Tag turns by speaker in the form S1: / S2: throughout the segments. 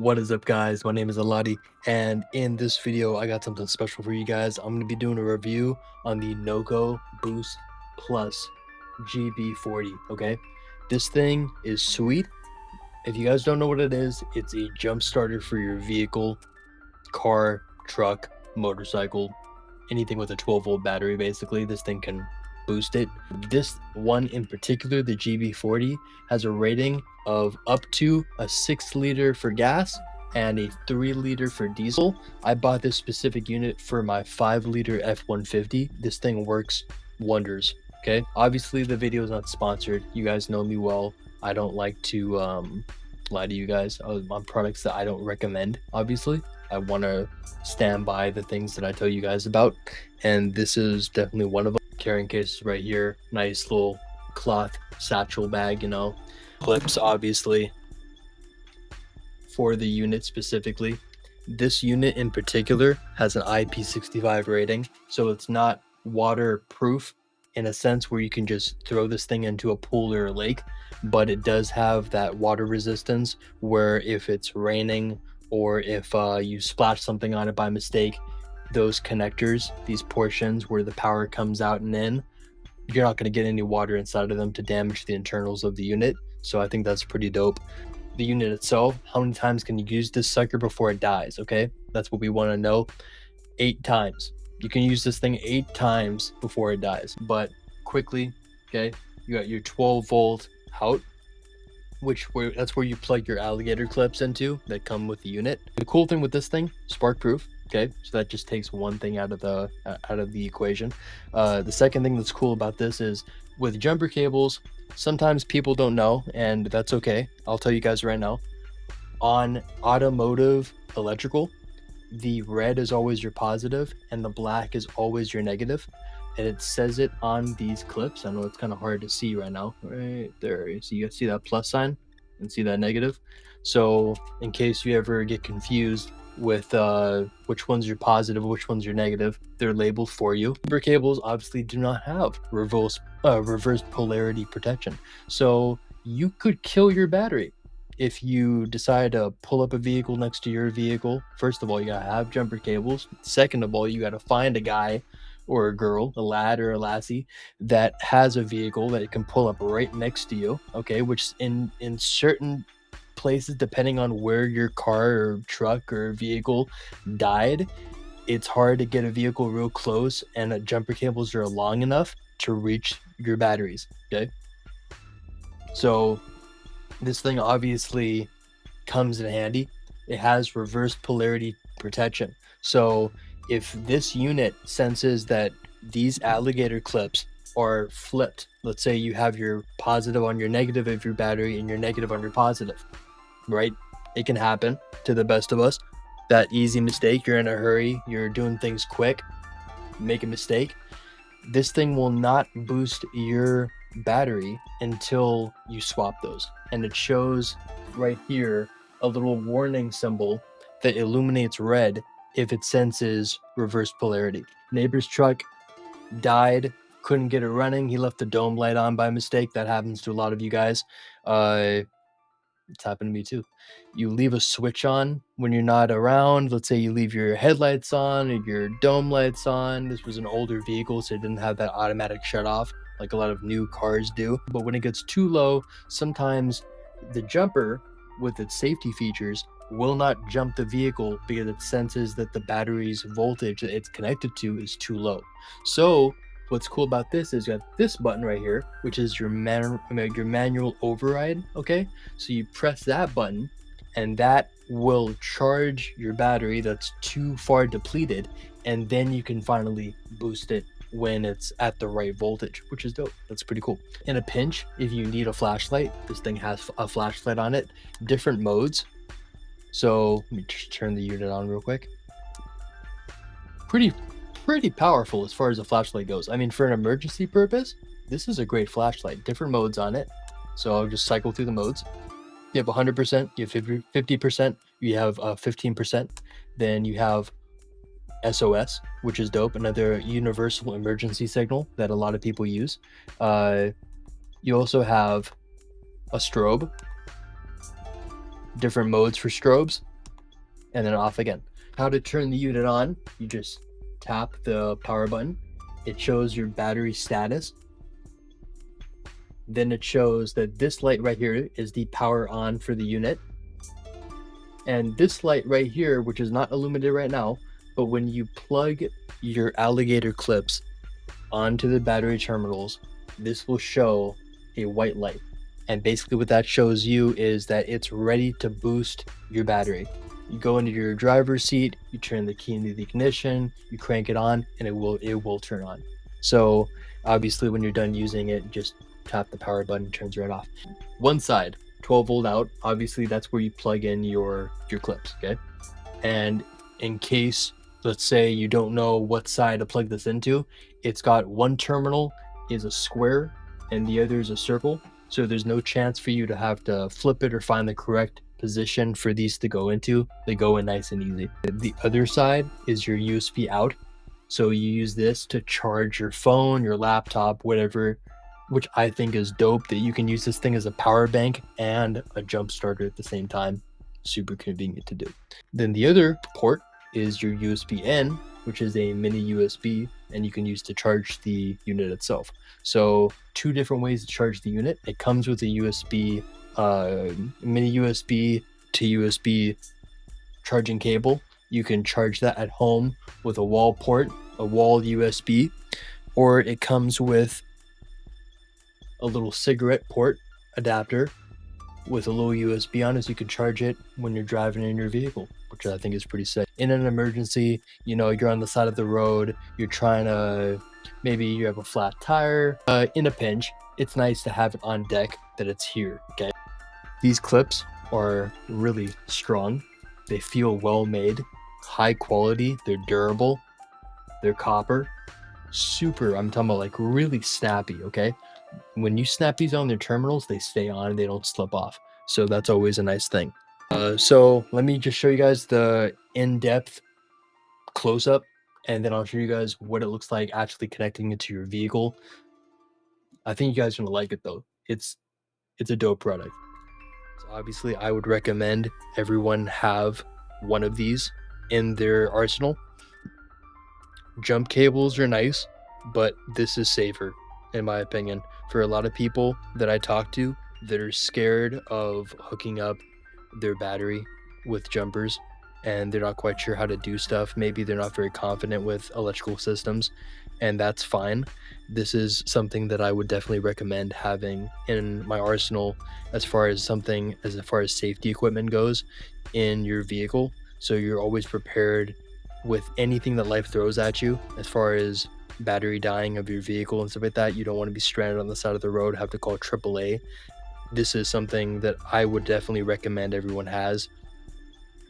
S1: What is up, guys? My name is Alati, and in this video I got something special for you guys. I'm going to be doing a review on the NOCO Boost Plus GB40. Okay, this thing is sweet. If you guys don't know what it is, it's a jump starter for your vehicle, car, truck, motorcycle, anything with a 12-volt battery. Basically, this thing can boost it. This one in particular, the GB40, has a rating of up to a 6 liter for gas and a 3 liter for diesel. I bought this specific unit for my 5 liter F-150. This thing works wonders. Okay, obviously the video is not sponsored. You guys know me well. I don't like to lie to you guys on products that I don't recommend. Obviously, I want to stand by the things that I tell you guys about, and this is definitely one of them. Carrying cases right here, nice little cloth satchel bag, you know, clips obviously for the unit specifically. This unit in particular has an IP65 rating, so it's not waterproof in a sense where you can just throw this thing into a pool or a lake, but it does have that water resistance where if it's raining or if you splash something on it by mistake, those connectors, these portions where the power comes out and in, you're not going to get any water inside of them to damage the internals of the unit. So I think that's pretty dope. The unit itself, how many times can you use this sucker before it dies? Okay, that's what we want to know. 8 times. You can use this thing 8 times before it dies. But quickly, okay, you got your 12-volt out, that's where you plug your alligator clips into that come with the unit. The cool thing with this thing, spark proof. Okay, so that just takes one thing out of the equation. The second thing that's cool about this is with jumper cables, sometimes people don't know, and that's okay. I'll tell you guys right now. On automotive electrical, the red is always your positive and the black is always your negative, and it says it on these clips. I know it's kind of hard to see right now. Right there, so you see that plus sign and see that negative. So in case you ever get confused with which one's your positive, which one's your negative, they're labeled for you. Jumper cables obviously do not have reverse polarity protection, so you could kill your battery if you decide to pull up a vehicle next to your vehicle. First of all, you gotta have jumper cables. Second of all, you gotta find a guy or a girl, a lad or a lassie, that has a vehicle that it can pull up right next to you. Okay, which in certain places, depending on where your car or truck or vehicle died, it's hard to get a vehicle real close, and jumper cables are long enough to reach your batteries. Okay, so this thing obviously comes in handy. It has reverse polarity protection. So if this unit senses that these alligator clips are flipped, let's say you have your positive on your negative of your battery and your negative on your positive, right? It can happen to the best of us. That easy mistake, you're in a hurry, you're doing things quick, make a mistake. This thing will not boost your battery until you swap those, and it shows right here a little warning symbol that illuminates red if it senses reverse polarity. Neighbor's truck died, couldn't get it running, he left the dome light on by mistake. That happens to a lot of you guys. It's happened to me too. You leave a switch on when you're not around. Let's say you leave your headlights on or your dome lights on. This was an older vehicle, so it didn't have that automatic shut off like a lot of new cars do. But when it gets too low, sometimes the jumper with its safety features will not jump the vehicle because it senses that the battery's voltage that it's connected to is too low. So what's cool about this is you have this button right here, which is your manual override. Okay, so you press that button and that will charge your battery that's too far depleted, and then you can finally boost it when it's at the right voltage, which is dope. That's pretty cool. In a pinch, if you need a flashlight, this thing has a flashlight on it, different modes. So let me just turn the unit on real quick. Pretty powerful as far as a flashlight goes. I mean, for an emergency purpose, this is a great flashlight. Different modes on it. So I'll just cycle through the modes. You have 100%, you have 50%, you have 15%. Then you have SOS, which is dope, another universal emergency signal that a lot of people use. You also have a strobe, different modes for strobes. and then off again. How to turn the unit on, you just tap the power button. It shows your battery status. Then it shows that this light right here is the power on for the unit. And this light right here, which is not illuminated right now, but when you plug your alligator clips onto the battery terminals, this will show a white light. And basically what that shows you is that it's ready to boost your battery. You go into your driver's seat, you turn the key into the ignition, you crank it on, and it will turn on. So obviously when you're done using it, just tap the power button, it turns right off. One side, 12 volt out, obviously that's where you plug in your clips, okay? And in case, let's say you don't know what side to plug this into, it's got one terminal is a square and the other is a circle. So there's no chance for you to have to flip it or find the correct position for these to go into. They go in nice and easy. The other side is your USB out. So you use this to charge your phone, your laptop, whatever, which I think is dope that you can use this thing as a power bank and a jump starter at the same time. Super convenient to do. Then the other port is your USB-N, which is a mini USB, and you can use to charge the unit itself. So two different ways to charge the unit. It comes with a USB, mini USB to USB charging cable. You can charge that at home with a wall port, a wall USB, or it comes with a little cigarette port adapter with a little USB on it, so you can charge it when you're driving in your vehicle, which I think is pretty sick. In an emergency, you know, you're on the side of the road, you're trying to, maybe you have a flat tire, in a pinch, it's nice to have it on deck that it's here, okay? These clips are really strong. They feel well made, high quality, they're durable, they're copper, super, I'm talking about like really snappy, okay? When you snap these on their terminals, they stay on and they don't slip off. So that's always a nice thing. So let me just show you guys the in-depth close-up, and then I'll show you guys what it looks like actually connecting it to your vehicle. I think you guys are gonna like it though. It's a dope product. So obviously, I would recommend everyone have one of these in their arsenal. Jump cables are nice, but this is safer, in my opinion. For a lot of people that I talk to that are scared of hooking up their battery with jumpers and they're not quite sure how to do stuff, maybe they're not very confident with electrical systems, and that's fine. This is something that I would definitely recommend having in my arsenal as far as safety equipment goes in your vehicle, so you're always prepared with anything that life throws at you as far as battery dying of your vehicle and stuff like that. You don't want to be stranded on the side of the road, have to call AAA. This is something that I would definitely recommend everyone has.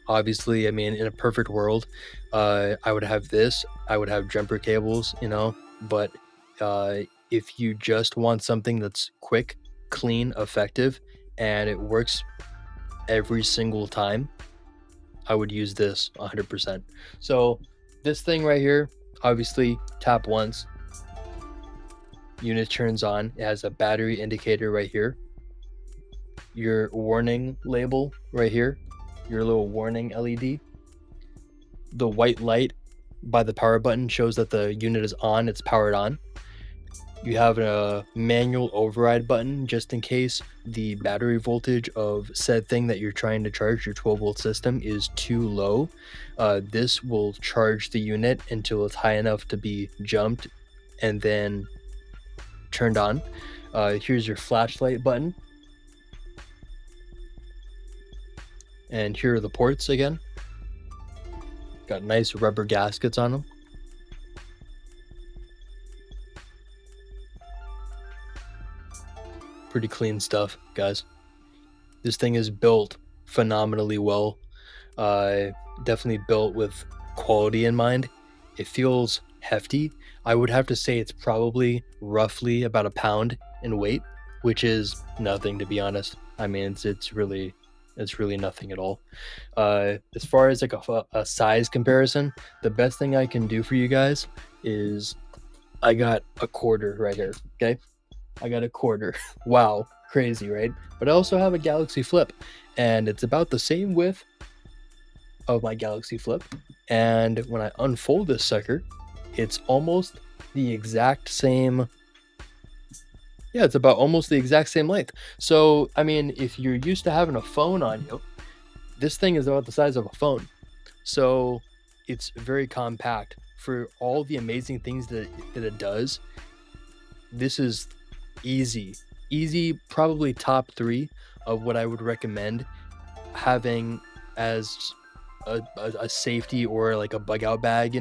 S1: Obviously, I mean, in a perfect world, I would have this, I would have jumper cables, you know, but if you just want something that's quick, clean, effective, and it works every single time, I would use this 100%. So this thing right here, obviously tap once, unit turns on. It has a battery indicator right here, your warning label right here, your little warning LED. The white light by the power button shows that the unit is on, it's powered on. You have a manual override button just in case the battery voltage of said thing that you're trying to charge, your 12 volt system, is too low. This will charge the unit until it's high enough to be jumped and then turned on. Here's your flashlight button. And here are the ports again. Got nice rubber gaskets on them. Pretty clean stuff, guys. This thing is built phenomenally well. Definitely built with quality in mind. It feels hefty. I would have to say it's probably roughly about a pound in weight, which is nothing, to be honest. I mean, it's really nothing at all. As far as like a size comparison, the best thing I can do for you guys is I got a quarter right here. Okay, I got a quarter. Wow, crazy, right? But I also have a Galaxy Flip, and it's about the same width of my Galaxy Flip. And when I unfold this sucker, it's almost the exact same. Yeah, it's about almost the exact same length. So, I mean, if you're used to having a phone on you, this thing is about the size of a phone. So it's very compact for all the amazing things that it does. This is easy, probably top 3 of what I would recommend having as a safety or like a bug out bag.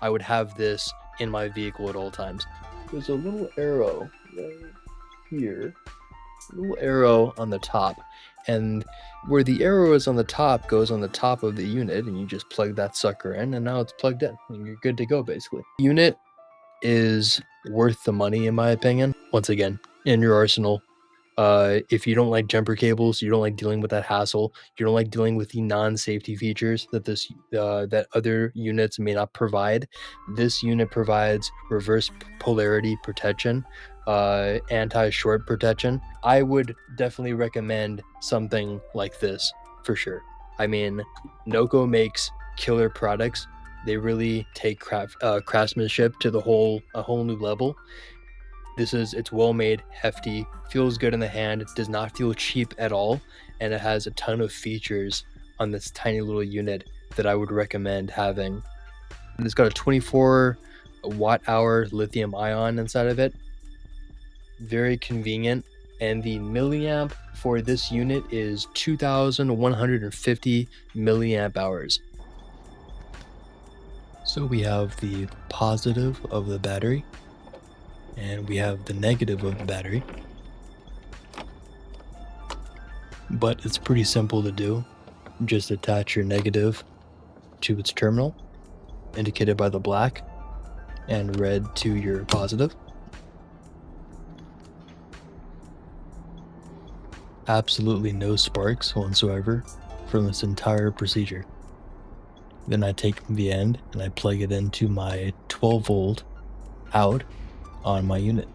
S1: I would have this in my vehicle at all times. There's a little arrow right here, little arrow on the top, and where the arrow is on the top goes on the top of the unit, and you just plug that sucker in, and now it's plugged in and you're good to go. Basically, unit is worth the money in my opinion. Once again, in your arsenal. If you don't like jumper cables, you don't like dealing with that hassle, you don't like dealing with the non-safety features that other units may not provide, this unit provides reverse polarity protection, anti-short protection. I would definitely recommend something like this for sure. I mean, NOCO makes killer products. They really take craftsmanship to a whole new level. It's well made, hefty, feels good in the hand, does not feel cheap at all, and it has a ton of features on this tiny little unit that I would recommend having. And it's got a 24 watt hour lithium ion inside of it. Very convenient. And the milliamp for this unit is 2,150 milliamp hours. So we have the positive of the battery, and we have the negative of the battery. But it's pretty simple to do. Just attach your negative to its terminal, indicated by the black, and red to your positive. Absolutely no sparks whatsoever from this entire procedure. Then I take the end and I plug it into my 12 volt out on my unit.